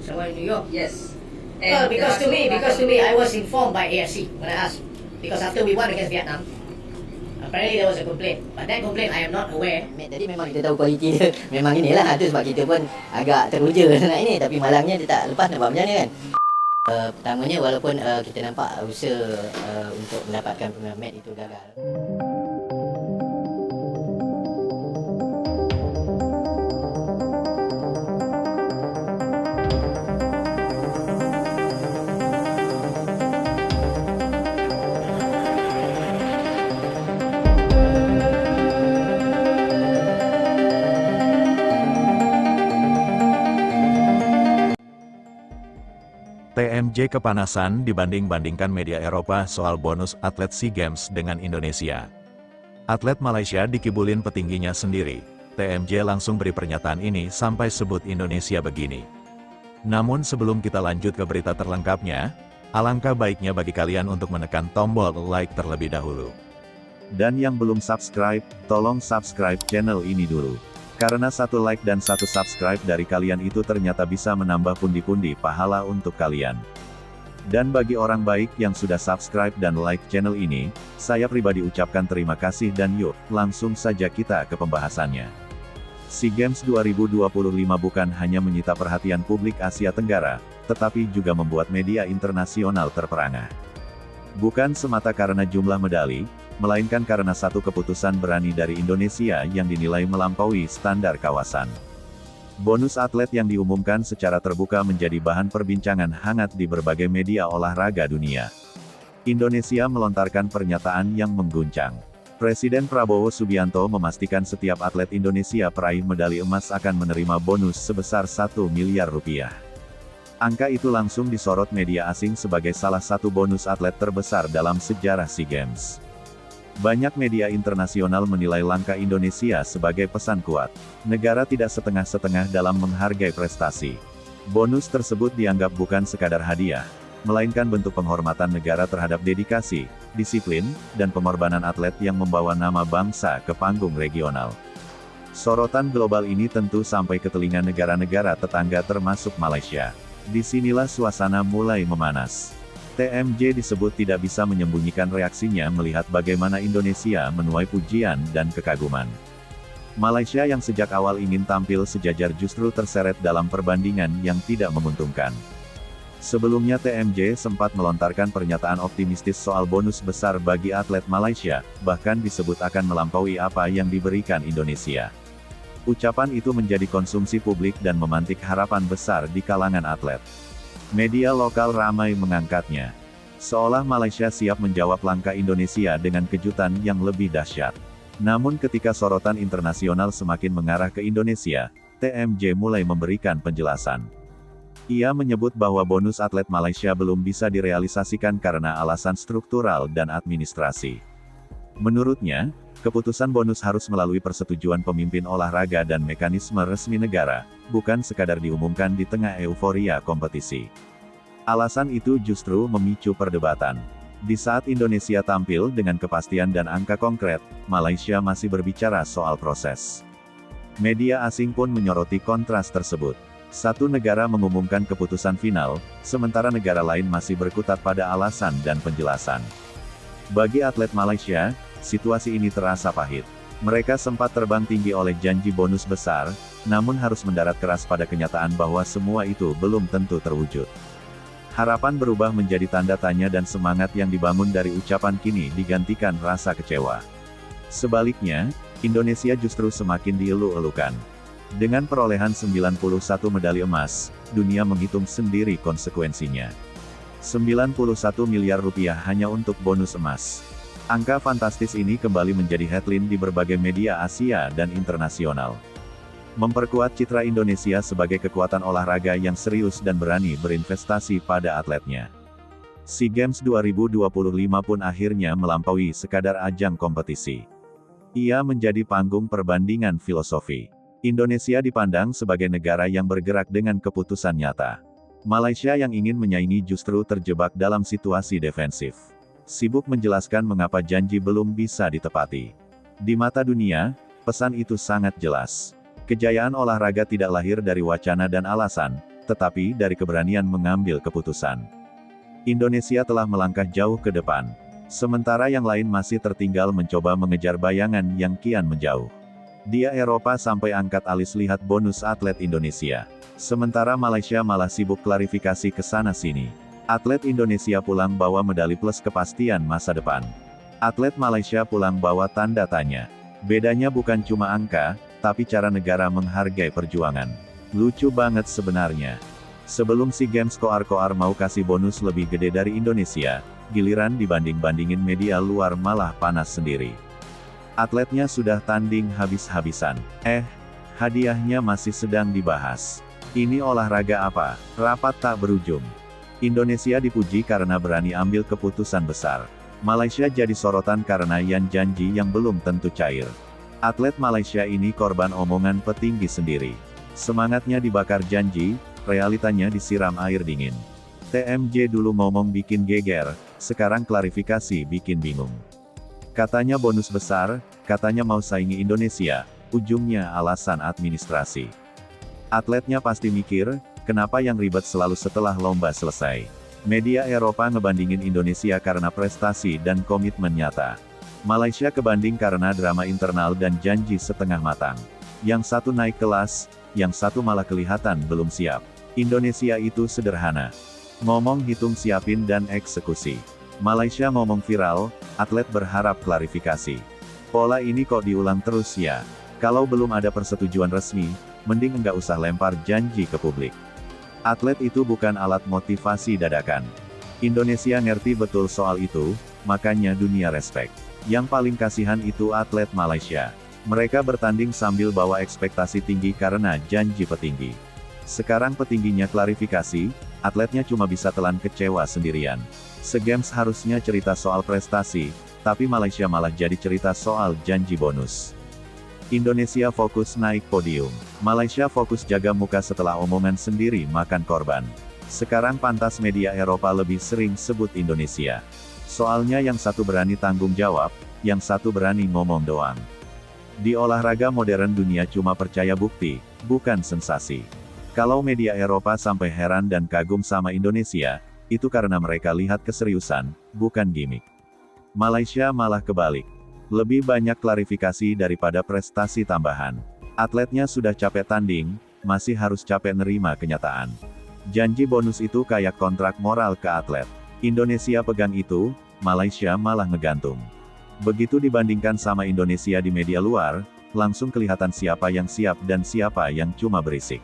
Somewhere in New York. Yes. Well, because to me, I was informed by AFC when I asked. Because after we won against Vietnam, apparently there was a complaint. But that complaint I am not aware. Jadi memang kita tahu kualiti dia memang inilah. Itu sebab kita pun agak teruja nak ini. Tapi malangnya dia tak lepas nak buat macam mana kan. Pertamanya walaupun kita nampak usaha untuk mendapatkan match itu gagal. TMJ kepanasan dibanding-bandingkan media Eropa soal bonus atlet SEA Games dengan Indonesia. Atlet Malaysia dikibulin petingginya sendiri. TMJ langsung beri pernyataan ini sampai sebut Indonesia begini. Namun sebelum kita lanjut ke berita terlengkapnya, alangkah baiknya bagi kalian untuk menekan tombol like terlebih dahulu. Dan yang belum subscribe, tolong subscribe channel ini dulu. Karena satu like dan satu subscribe dari kalian itu ternyata bisa menambah pundi-pundi pahala untuk kalian. Dan bagi orang baik yang sudah subscribe dan like channel ini, saya pribadi ucapkan terima kasih dan yuk, langsung saja kita ke pembahasannya. SEA Games 2025 bukan hanya menyita perhatian publik Asia Tenggara, tetapi juga membuat media internasional terperangah. Bukan semata karena jumlah medali, melainkan karena satu keputusan berani dari Indonesia yang dinilai melampaui standar kawasan. Bonus atlet yang diumumkan secara terbuka menjadi bahan perbincangan hangat di berbagai media olahraga dunia. Indonesia melontarkan pernyataan yang mengguncang. Presiden Prabowo Subianto memastikan setiap atlet Indonesia peraih medali emas akan menerima bonus sebesar 1 miliar rupiah. Angka itu langsung disorot media asing sebagai salah satu bonus atlet terbesar dalam sejarah SEA Games. Banyak media internasional menilai langkah Indonesia sebagai pesan kuat. Negara tidak setengah-setengah dalam menghargai prestasi. Bonus tersebut dianggap bukan sekadar hadiah, melainkan bentuk penghormatan negara terhadap dedikasi, disiplin, dan pengorbanan atlet yang membawa nama bangsa ke panggung regional. Sorotan global ini tentu sampai ke telinga negara-negara tetangga termasuk Malaysia. Disinilah suasana mulai memanas. TMJ disebut tidak bisa menyembunyikan reaksinya melihat bagaimana Indonesia menuai pujian dan kekaguman. Malaysia yang sejak awal ingin tampil sejajar justru terseret dalam perbandingan yang tidak menguntungkan. Sebelumnya TMJ sempat melontarkan pernyataan optimistis soal bonus besar bagi atlet Malaysia, bahkan disebut akan melampaui apa yang diberikan Indonesia. Ucapan itu menjadi konsumsi publik dan memantik harapan besar di kalangan atlet. Media lokal ramai mengangkatnya. Seolah Malaysia siap menjawab langkah Indonesia dengan kejutan yang lebih dahsyat. Namun ketika sorotan internasional semakin mengarah ke Indonesia, TMJ mulai memberikan penjelasan. Ia menyebut bahwa bonus atlet Malaysia belum bisa direalisasikan karena alasan struktural dan administrasi. Menurutnya, keputusan bonus harus melalui persetujuan pemimpin olahraga dan mekanisme resmi negara, bukan sekadar diumumkan di tengah euforia kompetisi. Alasan itu justru memicu perdebatan. Di saat Indonesia tampil dengan kepastian dan angka konkret, Malaysia masih berbicara soal proses. Media asing pun menyoroti kontras tersebut. Satu negara mengumumkan keputusan final, sementara negara lain masih berkutat pada alasan dan penjelasan. Bagi atlet Malaysia, situasi ini terasa pahit. Mereka sempat terbang tinggi oleh janji bonus besar, namun harus mendarat keras pada kenyataan bahwa semua itu belum tentu terwujud. Harapan berubah menjadi tanda tanya dan semangat yang dibangun dari ucapan kini digantikan rasa kecewa. Sebaliknya, Indonesia justru semakin dielu-elukan. Dengan perolehan 91 medali emas, dunia menghitung sendiri konsekuensinya. 91 miliar rupiah hanya untuk bonus emas. Angka fantastis ini kembali menjadi headline di berbagai media Asia dan internasional. Memperkuat citra Indonesia sebagai kekuatan olahraga yang serius dan berani berinvestasi pada atletnya. SEA Games 2025 pun akhirnya melampaui sekadar ajang kompetisi. Ia menjadi panggung perbandingan filosofi. Indonesia dipandang sebagai negara yang bergerak dengan keputusan nyata. Malaysia yang ingin menyaingi justru terjebak dalam situasi defensif. Sibuk menjelaskan mengapa janji belum bisa ditepati. Di mata dunia, pesan itu sangat jelas. Kejayaan olahraga tidak lahir dari wacana dan alasan, tetapi dari keberanian mengambil keputusan. Indonesia telah melangkah jauh ke depan. Sementara yang lain masih tertinggal mencoba mengejar bayangan yang kian menjauh. Dia Eropa sampai angkat alis lihat bonus atlet Indonesia. Sementara Malaysia malah sibuk klarifikasi ke sana-sini. Atlet Indonesia pulang bawa medali plus kepastian masa depan. Atlet Malaysia pulang bawa tanda tanya. Bedanya bukan cuma angka, tapi cara negara menghargai perjuangan. Lucu banget sebenarnya. Sebelum SEA Games koar-koar mau kasih bonus lebih gede dari Indonesia, giliran dibanding-bandingin media luar malah panas sendiri. Atletnya sudah tanding habis-habisan. Hadiahnya masih sedang dibahas. Ini olahraga apa? Rapat tak berujung. Indonesia dipuji karena berani ambil keputusan besar. Malaysia jadi sorotan karena yang janji yang belum tentu cair. Atlet Malaysia ini korban omongan petinggi sendiri. Semangatnya dibakar janji, realitanya disiram air dingin. TMJ dulu ngomong bikin geger, sekarang klarifikasi bikin bingung. Katanya bonus besar, katanya mau saingi Indonesia, ujungnya alasan administrasi. Atletnya pasti mikir, kenapa yang ribet selalu setelah lomba selesai. Media Eropa ngebandingin Indonesia karena prestasi dan komitmen nyata. Malaysia kebanding karena drama internal dan janji setengah matang. Yang satu naik kelas, yang satu malah kelihatan belum siap. Indonesia itu sederhana. Ngomong hitung siapin dan eksekusi. Malaysia ngomong viral, atlet berharap klarifikasi. Pola ini kok diulang terus ya? Kalau belum ada persetujuan resmi, mending enggak usah lempar janji ke publik. Atlet itu bukan alat motivasi dadakan. Indonesia ngerti betul soal itu, makanya dunia respect. Yang paling kasihan itu atlet Malaysia. Mereka bertanding sambil bawa ekspektasi tinggi karena janji petinggi. Sekarang petingginya klarifikasi, atletnya cuma bisa telan kecewa sendirian. SEA Games harusnya cerita soal prestasi, tapi Malaysia malah jadi cerita soal janji bonus. Indonesia fokus naik podium. Malaysia fokus jaga muka setelah omongan sendiri makan korban. Sekarang pantas media Eropa lebih sering sebut Indonesia. Soalnya yang satu berani tanggung jawab, yang satu berani ngomong doang. Di olahraga modern dunia cuma percaya bukti, bukan sensasi. Kalau media Eropa sampai heran dan kagum sama Indonesia, itu karena mereka lihat keseriusan, bukan gimmick. Malaysia malah kebalik. Lebih banyak klarifikasi daripada prestasi tambahan. Atletnya sudah capek tanding, masih harus capek nerima kenyataan. Janji bonus itu kayak kontrak moral ke atlet. Indonesia pegang itu, Malaysia malah ngegantung. Begitu dibandingkan sama Indonesia di media luar, langsung kelihatan siapa yang siap dan siapa yang cuma berisik.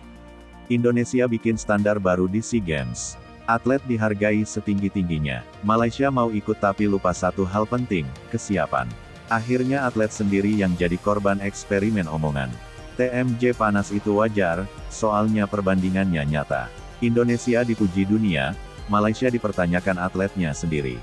Indonesia bikin standar baru di SEA Games. Atlet dihargai setinggi-tingginya. Malaysia mau ikut tapi lupa satu hal penting, kesiapan. Akhirnya atlet sendiri yang jadi korban eksperimen omongan. TMJ panas itu wajar, soalnya perbandingannya nyata. Indonesia dipuji dunia, Malaysia dipertanyakan atletnya sendiri.